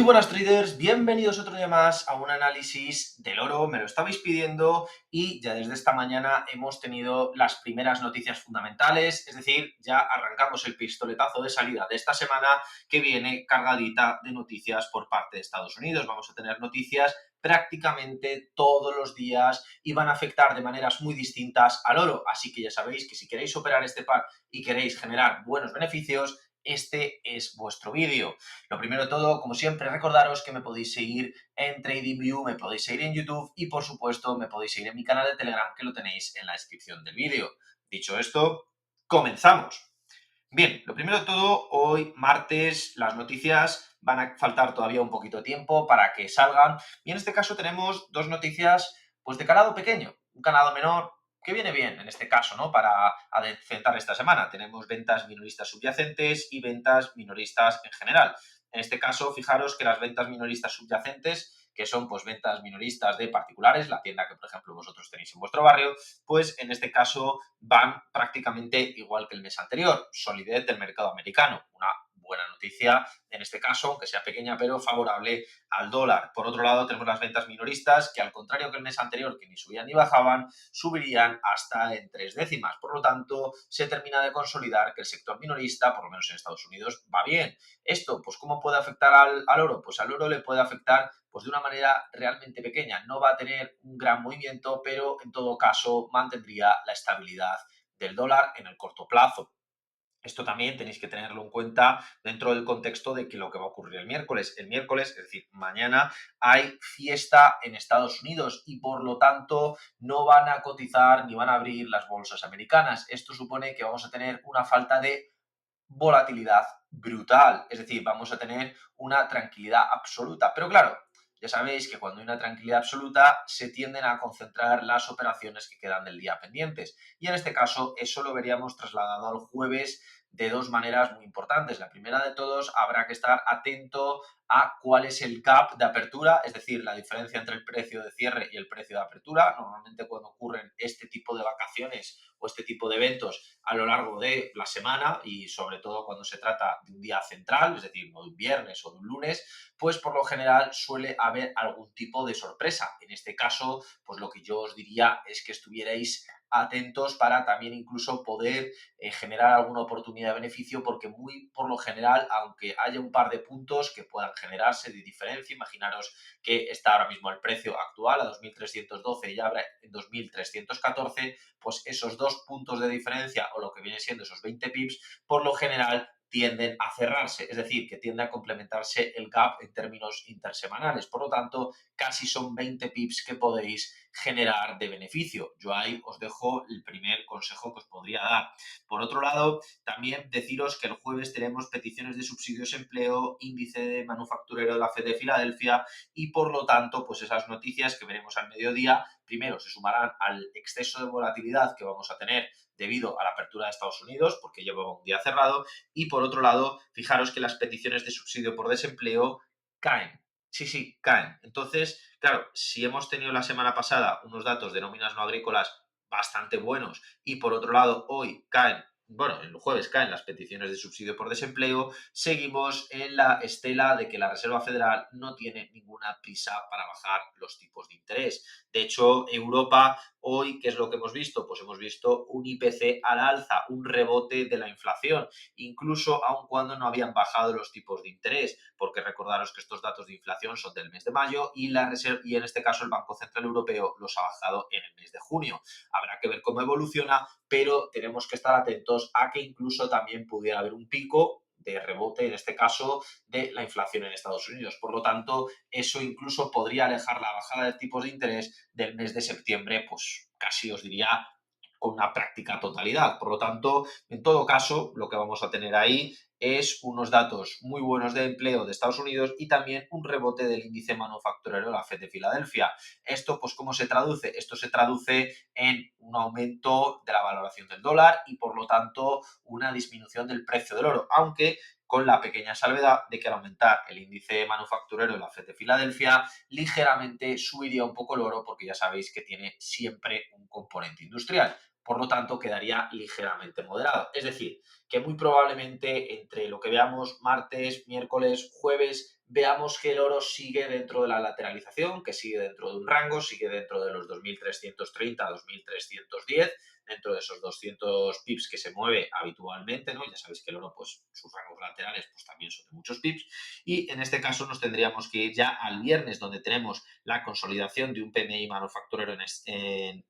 buenas traders, bienvenidos otro día más a un análisis del oro, me lo estabais pidiendo y ya desde esta mañana hemos tenido las primeras noticias fundamentales, es decir, ya arrancamos el pistoletazo de salida de esta semana que viene cargadita de noticias por parte de Estados Unidos. Vamos a tener noticias prácticamente todos los días y van a afectar de maneras muy distintas al oro, así que ya sabéis que si queréis operar este par y queréis generar buenos beneficios, este es vuestro vídeo. Lo primero de todo, como siempre, recordaros que me podéis seguir en TradingView, me podéis seguir en YouTube y, por supuesto, me podéis seguir en mi canal de Telegram, que lo tenéis en la descripción del vídeo. Dicho esto, comenzamos. Bien, lo primero de todo, hoy martes las noticias van a faltar todavía un poquito de tiempo para que salgan y en este caso tenemos dos noticias pues de calado pequeño, un calado menor que viene bien en este caso, ¿no? Para enfrentar esta semana. Tenemos ventas minoristas subyacentes y ventas minoristas en general. En este caso, fijaros que las ventas minoristas subyacentes, que son pues ventas minoristas de particulares, la tienda que por ejemplo vosotros tenéis en vuestro barrio, pues en este caso van prácticamente igual que el mes anterior. Solidez del mercado americano, una buena noticia en este caso, aunque sea pequeña, pero favorable al dólar. Por otro lado, tenemos las ventas minoristas, que al contrario que el mes anterior, que ni subían ni bajaban, subirían hasta en 3 décimas. Por lo tanto, se termina de consolidar que el sector minorista, por lo menos en Estados Unidos, va bien. Esto, pues, ¿cómo puede afectar al oro? Pues al oro le puede afectar pues de una manera realmente pequeña. No va a tener un gran movimiento, pero en todo caso mantendría la estabilidad del dólar en el corto plazo. Esto también tenéis que tenerlo en cuenta dentro del contexto de que lo que va a ocurrir el miércoles. El miércoles, es decir, mañana, hay fiesta en Estados Unidos y por lo tanto no van a cotizar ni van a abrir las bolsas americanas. Esto supone que vamos a tener una falta de volatilidad brutal, es decir, vamos a tener una tranquilidad absoluta. Pero claro, ya sabéis que cuando hay una tranquilidad absoluta se tienden a concentrar las operaciones que quedan del día pendientes. Y en este caso eso lo veríamos trasladado al jueves de dos maneras muy importantes. La primera de todos, habrá que estar atento a cuál es el gap de apertura, es decir, la diferencia entre el precio de cierre y el precio de apertura. Normalmente cuando ocurren este tipo de vacaciones o este tipo de eventos a lo largo de la semana y sobre todo cuando se trata de un día central, es decir, no de un viernes o de un lunes, pues por lo general suele haber algún tipo de sorpresa. En este caso, pues lo que yo os diría es que estuvierais atentos para también incluso poder generar alguna oportunidad de beneficio, porque muy por lo general, aunque haya un par de puntos que puedan generarse de diferencia, imaginaros que está ahora mismo el precio actual a 2.312 y abre en 2.314, pues esos dos puntos de diferencia o lo que viene siendo esos 20 pips, por lo general tienden a cerrarse, es decir, que tiende a complementarse el gap en términos intersemanales. Por lo tanto, casi son 20 pips que podéis generar de beneficio. Yo ahí os dejo el primer consejo que os podría dar. Por otro lado, también deciros que el jueves tenemos peticiones de subsidios de empleo, índice de manufacturero de la FED de Filadelfia y por lo tanto, pues esas noticias que veremos al mediodía, primero se sumarán al exceso de volatilidad que vamos a tener debido a la apertura de Estados Unidos, porque lleva un día cerrado, y por otro lado, fijaros que las peticiones de subsidio por desempleo caen. Sí, sí, caen. Entonces, claro, si hemos tenido la semana pasada unos datos de nóminas no agrícolas bastante buenos y por otro lado hoy caen, bueno, el jueves caen las peticiones de subsidio por desempleo, seguimos en la estela de que la Reserva Federal no tiene ninguna prisa para bajar los tipos de interés. De hecho, Europa hoy, ¿qué es lo que hemos visto? Pues hemos visto un IPC al alza, un rebote de la inflación, incluso aun cuando no habían bajado los tipos de interés, porque recordaros que estos datos de inflación son del mes de mayo y y en este caso el Banco Central Europeo los ha bajado en el mes de junio. Habrá que ver cómo evoluciona, pero tenemos que estar atentos a que incluso también pudiera haber un pico de rebote, en este caso, de la inflación en Estados Unidos. Por lo tanto, eso incluso podría alejar la bajada de tipos de interés del mes de septiembre, pues casi os diría con una práctica totalidad. Por lo tanto, en todo caso, lo que vamos a tener ahí es unos datos muy buenos de empleo de Estados Unidos y también un rebote del índice manufacturero de la FED de Filadelfia. Esto, pues, ¿cómo se traduce? Esto se traduce en un aumento de la valoración del dólar y, por lo tanto, una disminución del precio del oro, aunque con la pequeña salvedad de que al aumentar el índice manufacturero de la FED de Filadelfia, ligeramente subiría un poco el oro porque ya sabéis que tiene siempre un componente industrial. Por lo tanto, quedaría ligeramente moderado. Es decir, que muy probablemente entre lo que veamos martes, miércoles, jueves, veamos que el oro sigue dentro de la lateralización, que sigue dentro de un rango, sigue dentro de los 2.330, 2.310, dentro de esos 200 pips que se mueve habitualmente, ¿no? Ya sabéis que el oro, pues sus rangos laterales, pues también son de muchos pips. Y en este caso nos tendríamos que ir ya al viernes, donde tenemos la consolidación de un PMI manufacturero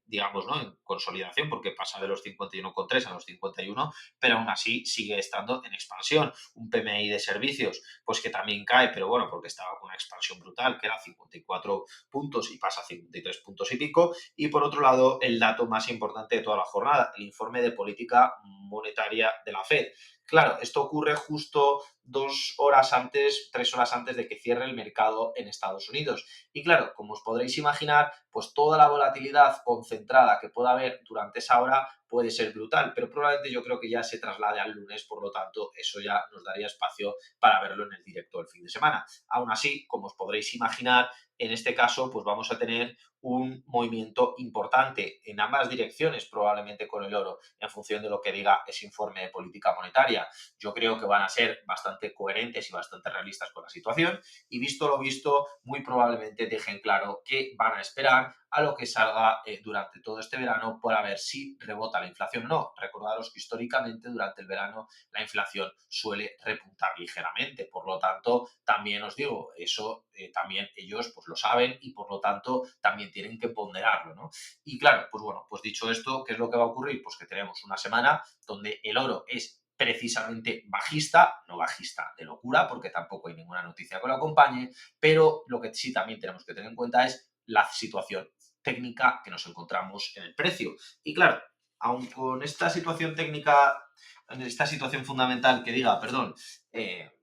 digamos, ¿no? En consolidación, porque pasa de los 51,3 a los 51, pero aún así sigue estando en expansión. Un PMI de servicios, pues que también cae, pero bueno, porque estaba con una expansión brutal, que era 54 puntos y pasa a 53 puntos y pico. Y por otro lado, el dato más importante de toda la jornada, el informe de política monetaria de la Fed. Claro, esto ocurre justo 2 horas antes, 3 horas antes de que cierre el mercado en Estados Unidos. Y claro, como os podréis imaginar, pues toda la volatilidad concentrada que pueda haber durante esa hora puede ser brutal, pero probablemente yo creo que ya se traslade al lunes, por lo tanto, eso ya nos daría espacio para verlo en el directo del fin de semana. Aún así, como os podréis imaginar, en este caso, pues vamos a tener un movimiento importante en ambas direcciones, probablemente con el oro, en función de lo que diga ese informe de política monetaria. Yo creo que van a ser bastante coherentes y bastante realistas con la situación y visto lo visto, muy probablemente dejen claro que van a esperar a lo que salga durante todo este verano para ver si rebota la inflación o no. Recordaros que históricamente durante el verano la inflación suele repuntar ligeramente, por lo tanto, también os digo, eso también ellos pues lo saben y por lo tanto también tienen que ponderarlo, ¿no? Y claro, pues bueno, pues dicho esto, ¿qué es lo que va a ocurrir? Pues que tenemos una semana donde el oro es precisamente bajista, no bajista de locura, porque tampoco hay ninguna noticia que lo acompañe, pero lo que sí también tenemos que tener en cuenta es la situación técnica que nos encontramos en el precio. Y claro, aun con esta situación técnica, en esta situación fundamental que diga, perdón,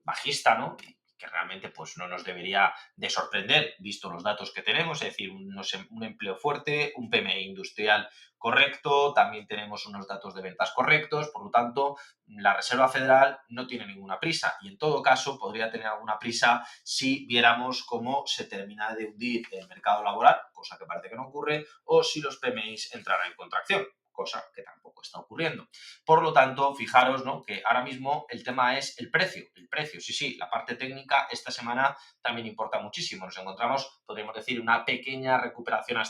bajista, ¿no? Que realmente pues no nos debería de sorprender visto los datos que tenemos, es decir, un empleo fuerte, un PMI industrial correcto, también tenemos unos datos de ventas correctos, por lo tanto, la Reserva Federal no tiene ninguna prisa y en todo caso podría tener alguna prisa si viéramos cómo se termina de hundir el mercado laboral, cosa que parece que no ocurre, o si los PMIs entraran en contracción, cosa que tampoco está ocurriendo. Por lo tanto, fijaros, ¿no?, que ahora mismo el tema es el precio. El precio, sí, sí, la parte técnica esta semana también importa muchísimo. Nos encontramos, podríamos decir, una pequeña recuperación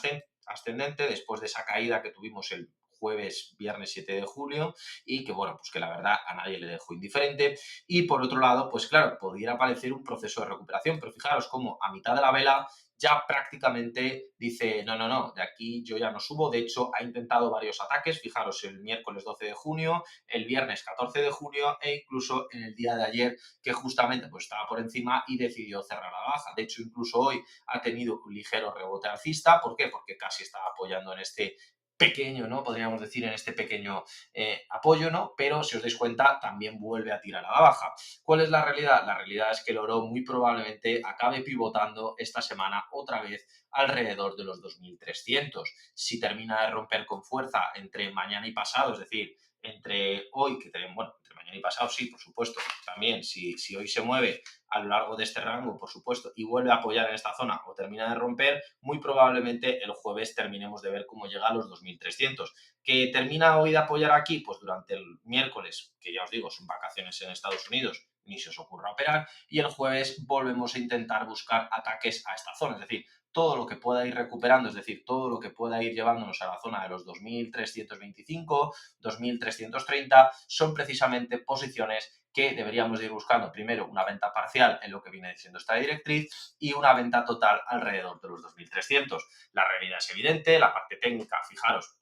ascendente después de esa caída que tuvimos el jueves, viernes 7 de julio y que, bueno, pues que la verdad a nadie le dejó indiferente. Y por otro lado, pues claro, pudiera parecer un proceso de recuperación, pero fijaros cómo a mitad de la vela ya prácticamente dice, no, no, no, de aquí yo ya no subo. De hecho, ha intentado varios ataques, fijaros, el miércoles 12 de junio, el viernes 14 de junio e incluso en el día de ayer, que justamente pues estaba por encima y decidió cerrar a la baja. De hecho, incluso hoy ha tenido un ligero rebote alcista. ¿Por qué? Porque casi estaba apoyando en este pequeño, ¿no? Podríamos decir en este pequeño apoyo, ¿no? Pero si os dais cuenta, también vuelve a tirar a la baja. ¿Cuál es la realidad? La realidad es que el oro muy probablemente acabe pivotando esta semana otra vez alrededor de los 2.300. Si termina de romper con fuerza entre mañana y pasado, es decir, entre hoy, que tenemos, bueno, entre mañana y pasado, sí, por supuesto, también, si hoy se mueve a lo largo de este rango, por supuesto, y vuelve a apoyar en esta zona o termina de romper, muy probablemente el jueves terminemos de ver cómo llega a los 2.300. ¿Que termina hoy de apoyar aquí? Pues durante el miércoles, que ya os digo, son vacaciones en Estados Unidos, ni se os ocurra operar, y el jueves volvemos a intentar buscar ataques a esta zona, es decir, todo lo que pueda ir recuperando, es decir, todo lo que pueda ir llevándonos a la zona de los 2.325, 2.330, son precisamente posiciones que deberíamos de ir buscando primero una venta parcial en lo que viene siendo esta directriz y una venta total alrededor de los 2.300. La realidad es evidente, la parte técnica, fijaros,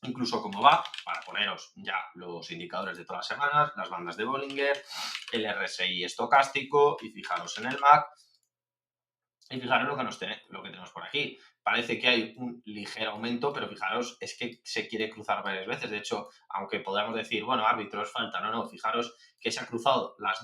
incluso cómo va, para poneros ya los indicadores de todas las semanas, las bandas de Bollinger, el RSI estocástico y fijaros en el MAC. Y fijaros lo que tenemos por aquí. Parece que hay un ligero aumento, pero fijaros, es que se quiere cruzar varias veces. De hecho, aunque podamos decir, bueno, árbitros, falta, no, no, fijaros que se ha cruzado las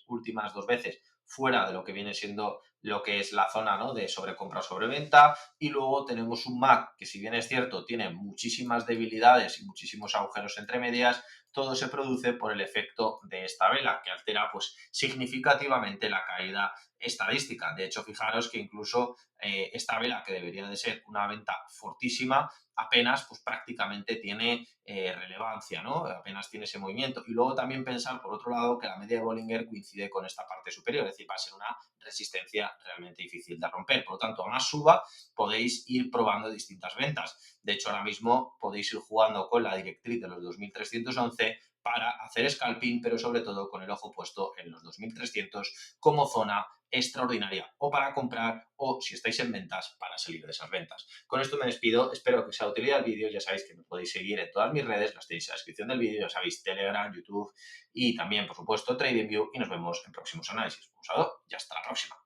últimas dos veces, fuera de lo que viene siendo lo que es la zona, ¿no?, de sobrecompra o sobreventa. Y luego tenemos un MAC que, si bien es cierto, tiene muchísimas debilidades y muchísimos agujeros entre medias, todo se produce por el efecto de esta vela, que altera pues significativamente la caída estadística. De hecho, fijaros que incluso esta vela, que debería de ser una venta fortísima, apenas, pues prácticamente tiene relevancia, ¿no? Apenas tiene ese movimiento. Y luego también pensar, por otro lado, que la media de Bollinger coincide con esta parte superior, es decir, va a ser una resistencia realmente difícil de romper. Por lo tanto, a más suba, podéis ir probando distintas ventas. De hecho, ahora mismo podéis ir jugando con la directriz de los 2311 para hacer scalping, pero sobre todo con el ojo puesto en los 2300 como zona extraordinaria o para comprar o, si estáis en ventas, para salir de esas ventas. Con esto me despido, espero que os haya utilidad el vídeo, ya sabéis que me podéis seguir en todas mis redes, las tenéis en la descripción del vídeo, ya sabéis, Telegram, YouTube y también, por supuesto, TradingView, y nos vemos en próximos análisis. Un saludo y hasta la próxima.